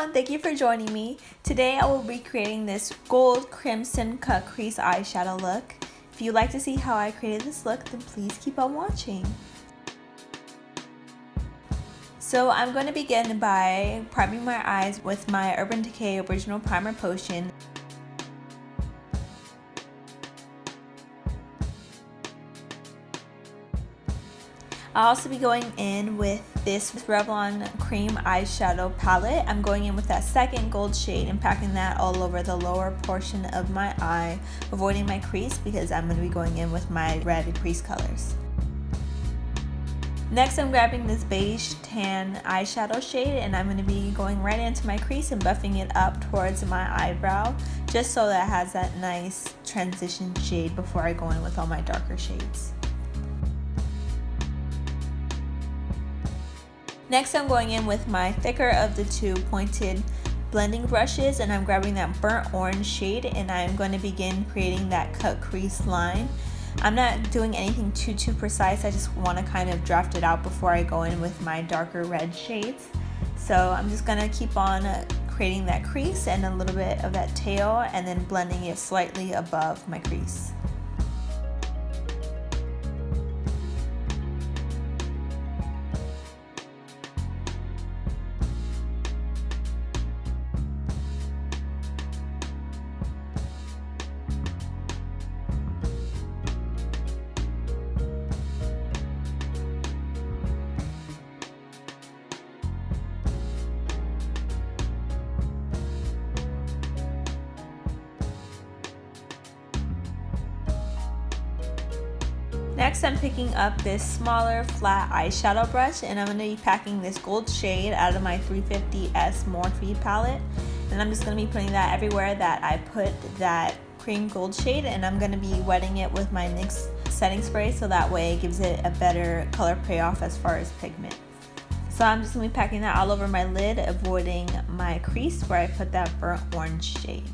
everyone, thank you for joining me. Today I will be creating this gold crimson cut crease eyeshadow look. If you'd like to see how I created this look, then please keep on watching. So I'm going to begin by priming my eyes with my Urban Decay Original Primer Potion. I'll also be going in with this Revlon Creme eyeshadow palette. I'm going in with that second gold shade and packing that all over the lower portion of my eye, avoiding my crease because I'm going to be going in with my red crease colors. Next, I'm grabbing this beige tan eyeshadow shade and I'm going to be going right into my crease and buffing it up towards my eyebrow, just so that it has that nice transition shade before I go in with all my darker shades. Next, I'm going in with my thicker of the two pointed blending brushes and I'm grabbing that burnt orange shade and I'm going to begin creating that cut crease line. I'm not doing anything too precise, I just want to kind of draft it out before I go in with my darker red shades. So I'm just going to keep on creating that crease and a little bit of that tail and then blending it slightly above my crease. Next, I'm picking up this smaller flat eyeshadow brush and I'm going to be packing this gold shade out of my 350S Morphe palette, and I'm just going to be putting that everywhere that I put that cream gold shade, and I'm going to be wetting it with my NYX setting spray so that way it gives it a better color payoff as far as pigment. So I'm just going to be packing that all over my lid, avoiding my crease where I put that burnt orange shade.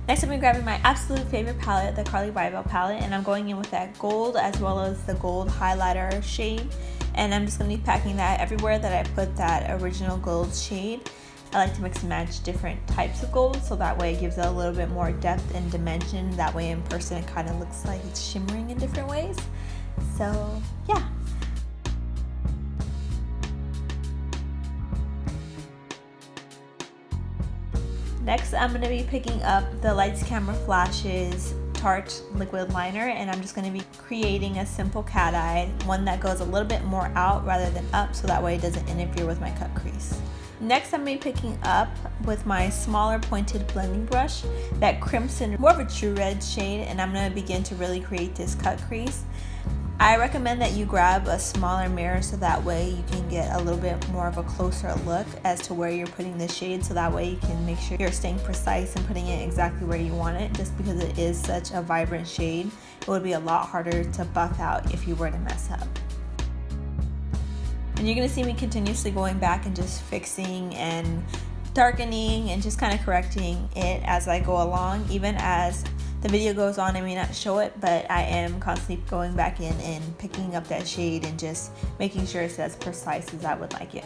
Next, I'm going to be grabbing my absolute favorite palette, the Carli Bybel palette, and I'm going in with that gold as well as the gold highlighter shade. And I'm just going to be packing that everywhere that I put that original gold shade. I like to mix and match different types of gold so that way it gives it a little bit more depth and dimension. That way in person it kind of looks like it's shimmering in different ways. So yeah. Next, I'm going to be picking up the Lights Camera Flashes Tarte liquid liner and I'm just going to be creating a simple cat eye, one that goes a little bit more out rather than up so that way it doesn't interfere with my cut crease. Next, I'm going to be picking up with my smaller pointed blending brush that crimson, more of a true red shade, and I'm going to begin to really create this cut crease. I recommend that you grab a smaller mirror so that way you can get a little bit more of a closer look as to where you're putting the shade, so that way you can make sure you're staying precise and putting it exactly where you want it. Just because it is such a vibrant shade, it would be a lot harder to buff out if you were to mess up. And you're going to see me continuously going back and just fixing and darkening and just kind of correcting it as I go along. Even as the video goes on, I may not show it, but I am constantly going back in and picking up that shade and just making sure it's as precise as I would like it.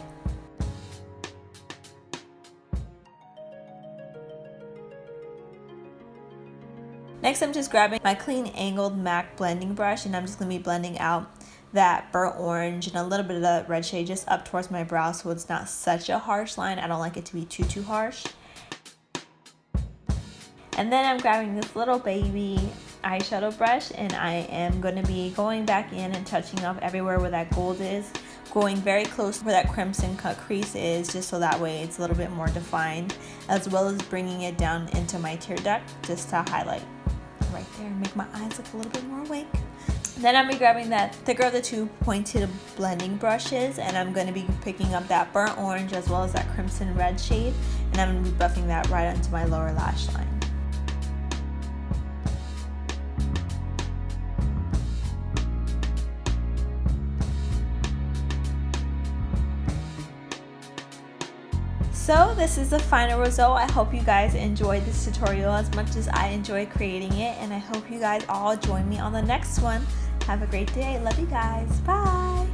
Next, I'm just grabbing my clean angled MAC blending brush and I'm just going to be blending out that burnt orange and a little bit of that red shade just up towards my brow so it's not such a harsh line. I don't like it to be too harsh. And then I'm grabbing this little baby eyeshadow brush and I am going to be going back in and touching up everywhere where that gold is, going very close where that crimson cut crease is, just so that way it's a little bit more defined, as well as bringing it down into my tear duct just to highlight right there and make my eyes look a little bit more awake. Then I'm going to be grabbing that thicker of the two pointed blending brushes and I'm going to be picking up that burnt orange as well as that crimson red shade, and I'm going to be buffing that right onto my lower lash line. So this is the final result. I hope you guys enjoyed this tutorial as much as I enjoyed creating it, and I hope you guys all join me on the next one. Have a great day. Love you guys. Bye.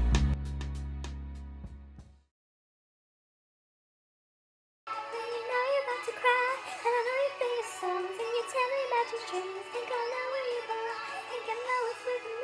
Think I know where you are, think I know it's with me.